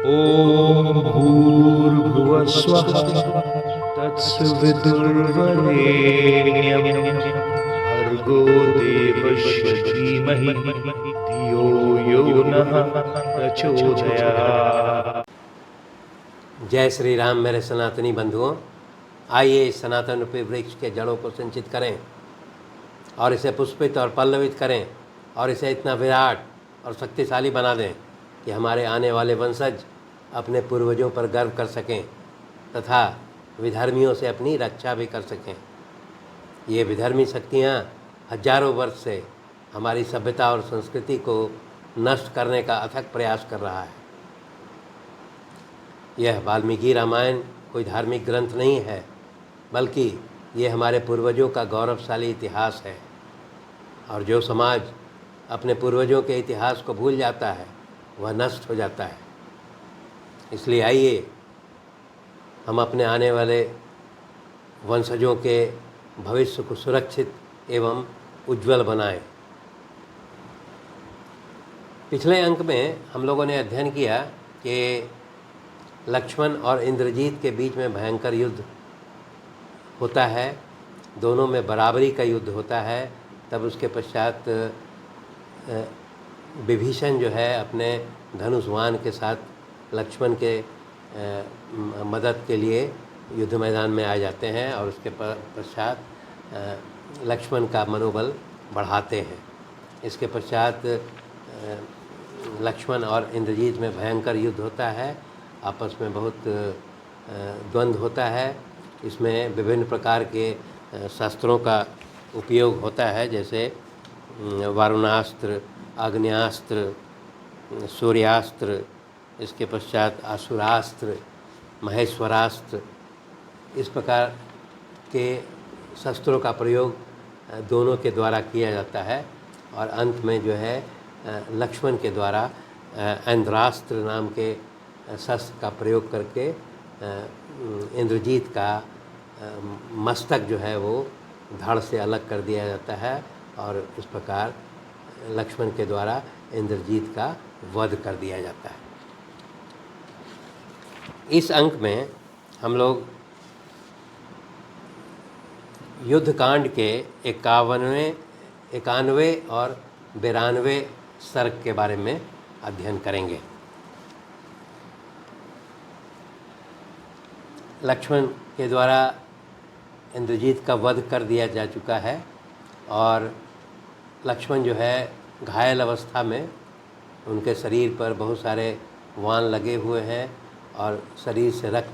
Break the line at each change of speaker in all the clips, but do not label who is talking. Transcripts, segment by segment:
ॐ भूर्भुवस्वः तत्सवितुर्वरेण्यं भर्गो देवस्य धीमहि धियो यो नः प्रचोदयात्।
जय श्री राम मेरे सनातनी बंधुओं। आइए इस सनातन रूपी वृक्ष के जड़ों को संचित करें और इसे पुष्पित और पल्लवित करें और इसे इतना विराट और शक्तिशाली बना दें कि हमारे आने वाले वंशज अपने पूर्वजों पर गर्व कर सकें तथा विधर्मियों से अपनी रक्षा भी कर सकें। ये विधर्मी शक्तियाँ हजारों वर्ष से हमारी सभ्यता और संस्कृति को नष्ट करने का अथक प्रयास कर रहा है। यह वाल्मीकि रामायण कोई धार्मिक ग्रंथ नहीं है, बल्कि ये हमारे पूर्वजों का गौरवशाली इतिहास है। और जो समाज अपने पूर्वजों के इतिहास को भूल जाता है वह नष्ट हो जाता है। इसलिए आइए हम अपने आने वाले वंशजों के भविष्य को सुरक्षित एवं उज्जवल बनाएं। पिछले अंक में हम लोगों ने अध्ययन किया कि लक्ष्मण और इंद्रजीत के बीच में भयंकर युद्ध होता है, दोनों में बराबरी का युद्ध होता है। तब उसके पश्चात विभीषण जो है अपने धनुष्वान के साथ लक्ष्मण के मदद के लिए युद्ध मैदान में आ जाते हैं और उसके पश्चात लक्ष्मण का मनोबल बढ़ाते हैं। इसके पश्चात लक्ष्मण और इंद्रजीत में भयंकर युद्ध होता है, आपस में बहुत द्वंद्व होता है। इसमें विभिन्न प्रकार के शस्त्रों का उपयोग होता है, जैसे वारुणास्त्र, आग्नेयास्त्र, सूर्यास्त्र, इसके पश्चात असुरास्त्र, महेश्वरास्त्र, इस प्रकार के शस्त्रों का प्रयोग दोनों के द्वारा किया जाता है। और अंत में जो है लक्ष्मण के द्वारा ऐन्द्रास्त्र नाम के शस्त्र का प्रयोग करके इंद्रजीत का मस्तक जो है वो धड़ से अलग कर दिया जाता है और इस प्रकार लक्ष्मण के द्वारा इंद्रजीत का वध कर दिया जाता है। इस अंक में हम लोग युद्धकांड के 91 और 92 सर्ग के बारे में अध्ययन करेंगे। लक्ष्मण के द्वारा इंद्रजीत का वध कर दिया जा चुका है और लक्ष्मण जो है घायल अवस्था में, उनके शरीर पर बहुत सारे वाण लगे हुए हैं और शरीर से रक्त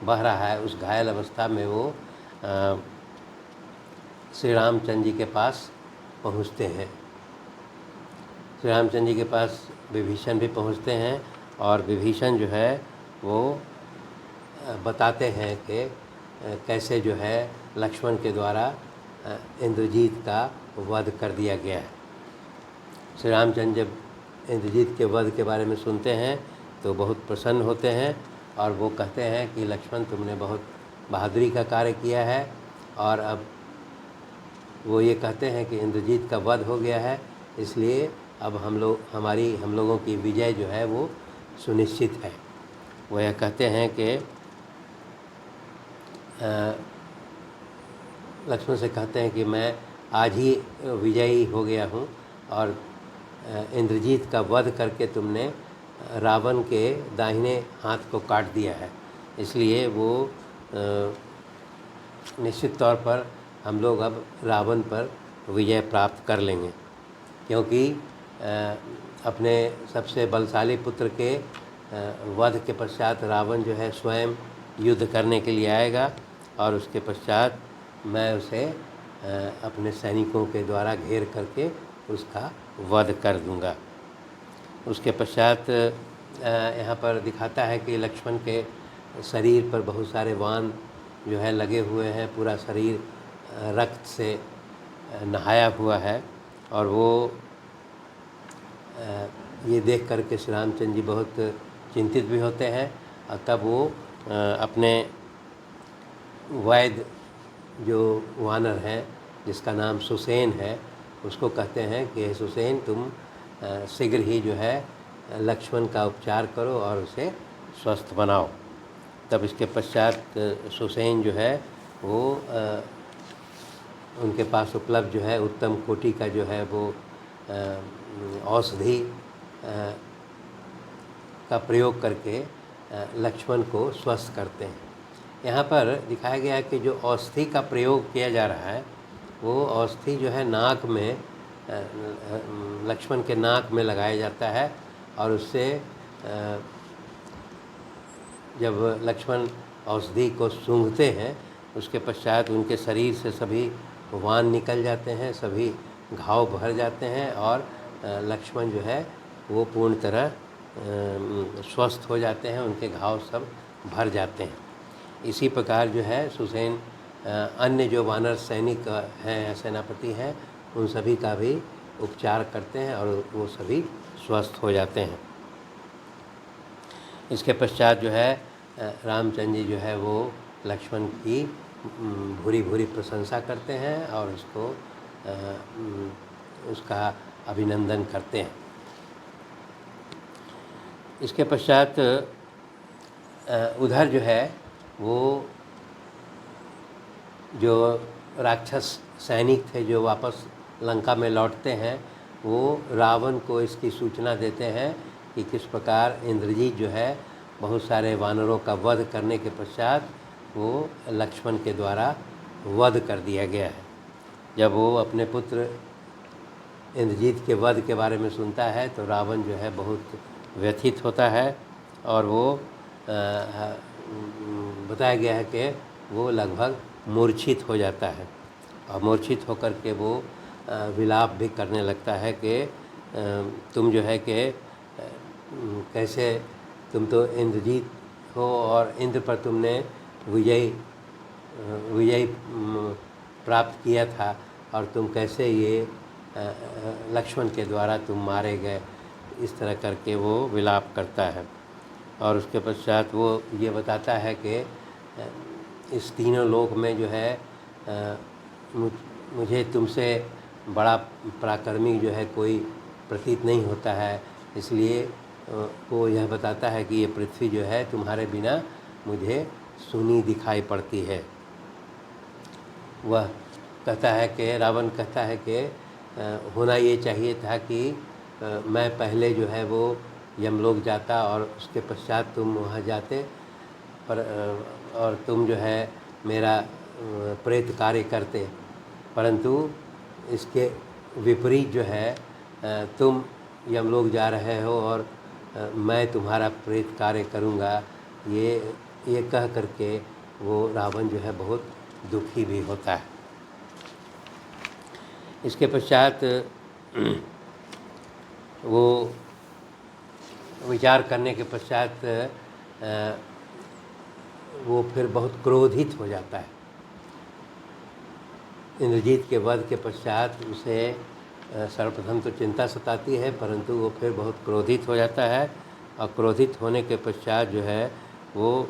बह रहा है। उस घायल अवस्था में वो श्री रामचंद्र जी के पास पहुँचते हैं। श्री रामचंद्र जी के पास विभीषण भी पहुँचते हैं और विभीषण जो है वो बताते हैं कि कैसे जो है लक्ष्मण के द्वारा इंद्रजीत का वध कर दिया गया है। श्री रामचंद्र जब इंद्रजीत के वध के बारे में सुनते हैं तो बहुत प्रसन्न होते हैं और वो कहते हैं कि लक्ष्मण, तुमने बहुत बहादुरी का कार्य किया है। और अब वो ये कहते हैं कि इंद्रजीत का वध हो गया है, इसलिए अब हम लोगों की विजय जो है वो सुनिश्चित है। वो यह कहते हैं कि लक्ष्मण से कहते हैं कि मैं आज ही विजयी हो गया हूँ और इंद्रजीत का वध करके तुमने रावण के दाहिने हाथ को काट दिया है, इसलिए वो निश्चित तौर पर हम लोग अब रावण पर विजय प्राप्त कर लेंगे, क्योंकि अपने सबसे बलशाली पुत्र के वध के पश्चात रावण जो है स्वयं युद्ध करने के लिए आएगा और उसके पश्चात मैं उसे अपने सैनिकों के द्वारा घेर करके उसका वध कर दूंगा। उसके पश्चात यहाँ पर दिखाता है कि लक्ष्मण के शरीर पर बहुत सारे वाण जो है लगे हुए हैं, पूरा शरीर रक्त से नहाया हुआ है और वो ये देख कर के श्री रामचंद्र जी बहुत चिंतित भी होते हैं। और तब वो अपने वैद्य जो वानर हैं, जिसका नाम सुसेन है, उसको कहते हैं कि सुसेन, तुम शीघ्र ही जो है लक्ष्मण का उपचार करो और उसे स्वस्थ बनाओ। तब इसके पश्चात सुसेन जो है वो उनके पास उपलब्ध जो है उत्तम कोटि का जो है वो औषधि का प्रयोग करके लक्ष्मण को स्वस्थ करते हैं। यहाँ पर दिखाया गया है कि जो औषधि का प्रयोग किया जा रहा है वो औषधि जो है नाक में लक्ष्मण के नाक में लगाया जाता है और उससे जब लक्ष्मण औषधि को सूंघते हैं उसके पश्चात उनके शरीर से सभी वान निकल जाते हैं, सभी घाव भर जाते हैं और लक्ष्मण जो है वो पूर्ण तरह स्वस्थ हो जाते हैं, उनके घाव सब भर जाते हैं। इसी प्रकार जो है सुसेन अन्य जो वानर सैनिक हैं, सेनापति हैं, उन सभी का भी उपचार करते हैं और वो सभी स्वस्थ हो जाते हैं। इसके पश्चात जो है रामचंद्र जी जो है वो लक्ष्मण की भूरी भूरी प्रशंसा करते हैं और उसको उसका अभिनंदन करते हैं। इसके पश्चात उधर जो है वो जो राक्षस सैनिक थे जो वापस लंका में लौटते हैं वो रावण को इसकी सूचना देते हैं कि किस प्रकार इंद्रजीत जो है बहुत सारे वानरों का वध करने के पश्चात वो लक्ष्मण के द्वारा वध कर दिया गया है। जब वो अपने पुत्र इंद्रजीत के वध के बारे में सुनता है तो रावण जो है बहुत व्यथित होता है और वो बताया गया है कि वो लगभग मूर्छित हो जाता है और मूर्छित होकर के वो विलाप भी करने लगता है कि तुम जो है कि कैसे तुम तो इंद्रजीत हो और इंद्र पर तुमने विजय प्राप्त किया था और तुम कैसे ये लक्ष्मण के द्वारा तुम मारे गए। इस तरह करके वो विलाप करता है और उसके पश्चात वो ये बताता है कि इस तीनों लोक में जो है मुझे तुमसे बड़ा पराक्रमी जो है कोई प्रतीत नहीं होता है, इसलिए वो यह बताता है कि ये पृथ्वी जो है तुम्हारे बिना मुझे सूनी दिखाई पड़ती है। वह कहता है कि रावण कहता है कि होना ये चाहिए था कि मैं पहले जो है वो यमलोक जाता और उसके पश्चात तुम वहाँ जाते, पर और तुम जो है मेरा प्रेत कार्य करते, परंतु इसके विपरीत जो है तुम यमलोक जा रहे हो और मैं तुम्हारा प्रेत कार्य करूँगा। ये कह करके वो रावण जो है बहुत दुखी भी होता है। इसके पश्चात वो विचार करने के पश्चात वो फिर बहुत क्रोधित हो जाता है। इंद्रजीत के वध के पश्चात उसे सर्वप्रथम तो चिंता सताती है, परंतु वो फिर बहुत क्रोधित हो जाता है और क्रोधित होने के पश्चात जो है वो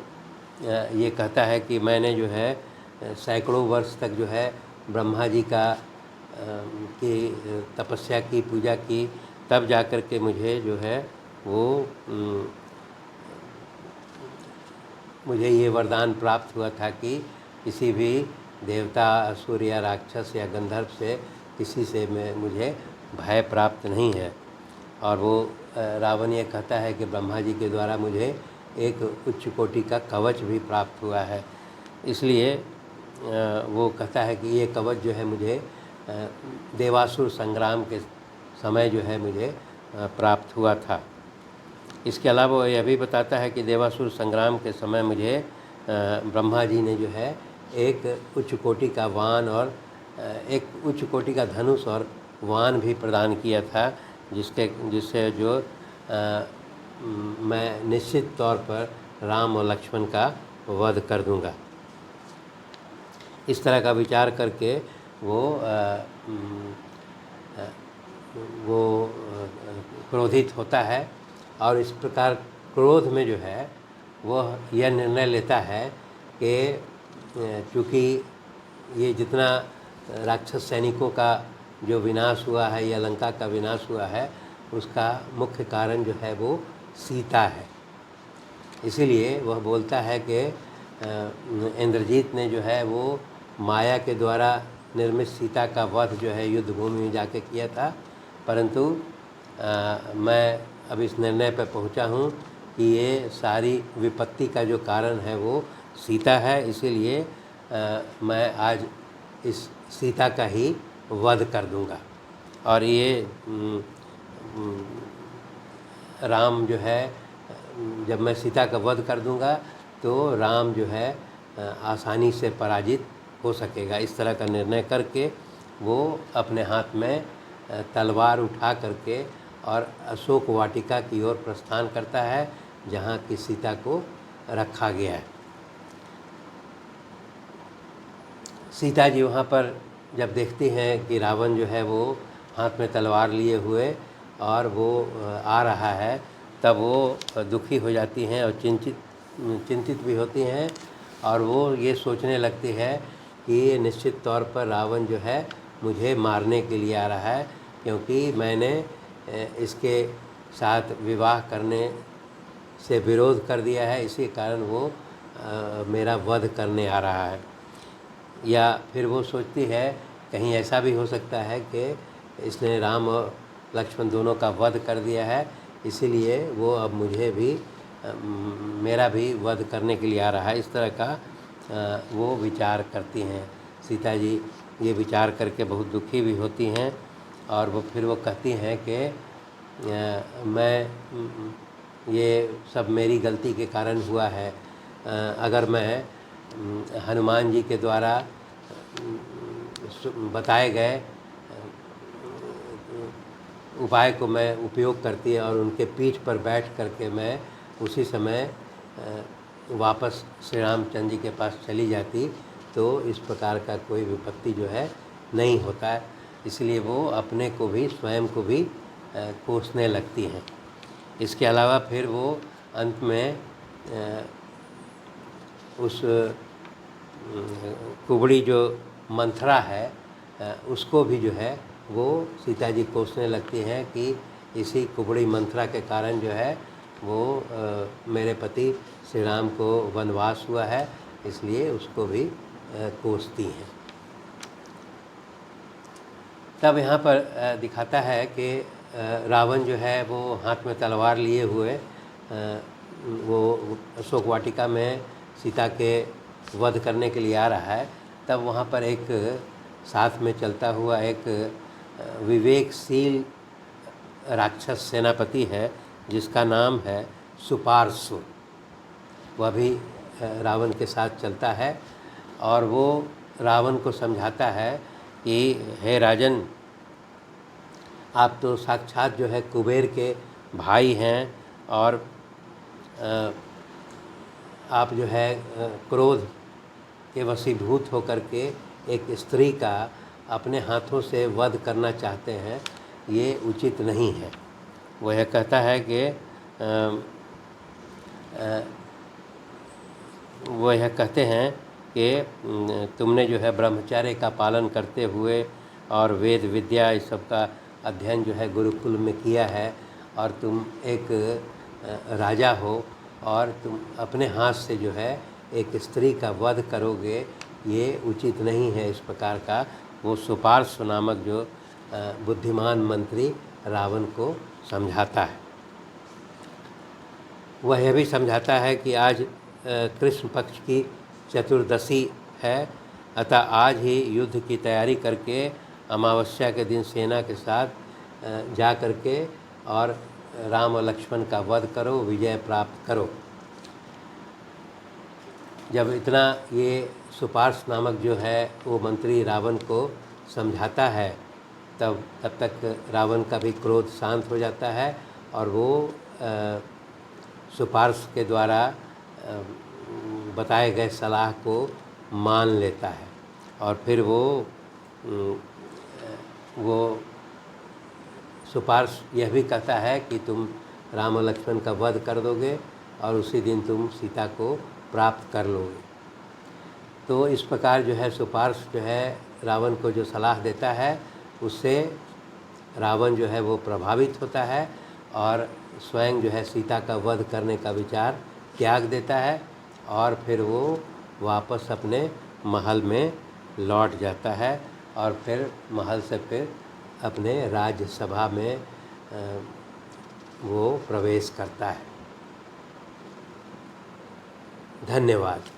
ये कहता है कि मैंने जो है सैकड़ों वर्ष तक जो है ब्रह्मा जी का की तपस्या की, पूजा की, तब जा कर के मुझे जो है वो मुझे ये वरदान प्राप्त हुआ था कि किसी भी देवता, असुर या राक्षस या गंधर्व से किसी से मुझे भय प्राप्त नहीं है। और वो रावण ये कहता है कि ब्रह्मा जी के द्वारा मुझे एक उच्च कोटि का कवच भी प्राप्त हुआ है, इसलिए वो कहता है कि ये कवच जो है मुझे देवासुर संग्राम के समय जो है मुझे प्राप्त हुआ था। इसके अलावा वो यह भी बताता है कि देवासुर संग्राम के समय मुझे ब्रह्मा जी ने जो है एक उच्च कोटि का वान और एक उच्च कोटि का धनुष और वान भी प्रदान किया था, जिससे जो मैं निश्चित तौर पर राम और लक्ष्मण का वध कर दूंगा। इस तरह का विचार करके वो क्रोधित होता है और इस प्रकार क्रोध में जो है वह यह निर्णय लेता है कि चूँकि ये जितना राक्षस सैनिकों का जो विनाश हुआ है या लंका का विनाश हुआ है, उसका मुख्य कारण जो है वो सीता है। इसीलिए वह बोलता है कि इंद्रजीत ने जो है वो माया के द्वारा निर्मित सीता का वध जो है युद्ध भूमि में जाके किया था, परंतु मैं अब इस निर्णय पर पहुंचा हूं कि ये सारी विपत्ति का जो कारण है वो सीता है। इसीलिए मैं आज इस सीता का ही वध कर दूंगा। और ये राम जो है, जब मैं सीता का वध कर दूंगा तो राम जो है आसानी से पराजित हो सकेगा। इस तरह का निर्णय करके वो अपने हाथ में तलवार उठा करके और अशोक वाटिका की ओर प्रस्थान करता है, जहाँ की सीता को रखा गया है। सीता जी वहाँ पर जब देखती हैं कि रावण जो है वो हाथ में तलवार लिए हुए और वो आ रहा है, तब वो दुखी हो जाती हैं और चिंतित भी होती हैं, और वो ये सोचने लगती है कि ये निश्चित तौर पर रावण जो है मुझे मारने के लिए आ रहा है, क्योंकि मैंने इसके साथ विवाह करने से विरोध कर दिया है, इसी कारण वो मेरा वध करने आ रहा है। या फिर वो सोचती है कहीं ऐसा भी हो सकता है कि इसने राम और लक्ष्मण दोनों का वध कर दिया है, इसीलिए वो अब मुझे भी मेरा भी वध करने के लिए आ रहा है। इस तरह का वो विचार करती हैं। सीता जी ये विचार करके बहुत दुखी भी होती हैं, और वो फिर वो कहती हैं कि मैं ये सब मेरी गलती के कारण हुआ है। अगर मैं हनुमान जी के द्वारा बताए गए उपाय को मैं उपयोग करती है और उनके पीठ पर बैठ करके मैं उसी समय वापस श्री रामचंद्र जी के पास चली जाती, तो इस प्रकार का कोई विपत्ति जो है नहीं होता है। इसलिए वो अपने को भी, स्वयं को भी कोसने लगती हैं। इसके अलावा फिर वो अंत में उस कुबड़ी जो मंथरा है उसको भी जो है वो सीता जी कोसने लगती हैं कि इसी कुबड़ी मंथरा के कारण जो है वो मेरे पति श्री राम को वनवास हुआ है, इसलिए उसको भी कोसती हैं। तब यहाँ पर दिखाता है कि रावण जो है वो हाथ में तलवार लिए हुए वो अशोक वाटिका में सीता के वध करने के लिए आ रहा है। तब वहाँ पर एक साथ में चलता हुआ एक विवेकशील राक्षस सेनापति है, जिसका नाम है सुपार्श्व। वह भी रावण के साथ चलता है और वो रावण को समझाता है कि हे राजन, आप तो साक्षात जो है कुबेर के भाई हैं, और आप जो है क्रोध के वशीभूत होकर के एक स्त्री का अपने हाथों से वध करना चाहते हैं, ये उचित नहीं है। वह यह कहता है कि वो यह कहते हैं कि तुमने जो है ब्रह्मचर्य का पालन करते हुए और वेद विद्या इस सब का अध्ययन जो है गुरुकुल में किया है, और तुम एक राजा हो और तुम अपने हाथ से जो है एक स्त्री का वध करोगे, ये उचित नहीं है। इस प्रकार का वो सुपार्श्व नामक जो बुद्धिमान मंत्री रावण को समझाता है। वह यह भी समझाता है कि आज कृष्ण पक्ष की चतुर्दशी है, अतः आज ही युद्ध की तैयारी करके अमावस्या के दिन सेना के साथ जा करके और राम और लक्ष्मण का वध करो, विजय प्राप्त करो। जब इतना ये सुपार्श्व नामक जो है वो मंत्री रावण को समझाता है, तब तक रावण का भी क्रोध शांत हो जाता है और वो सुपार्श्व के द्वारा बताए गए सलाह को मान लेता है। और फिर वो सुपार्श्व यह भी कहता है कि तुम राम और लक्ष्मण का वध कर दोगे और उसी दिन तुम सीता को प्राप्त कर लोगे। तो इस प्रकार जो है सुपार्श्व जो है रावण को जो सलाह देता है, उससे रावण जो है वो प्रभावित होता है और स्वयं जो है सीता का वध करने का विचार त्याग देता है और फिर वो वापस अपने महल में लौट जाता है और फिर महल से फिर अपने राज्यसभा में वो प्रवेश करता है। धन्यवाद।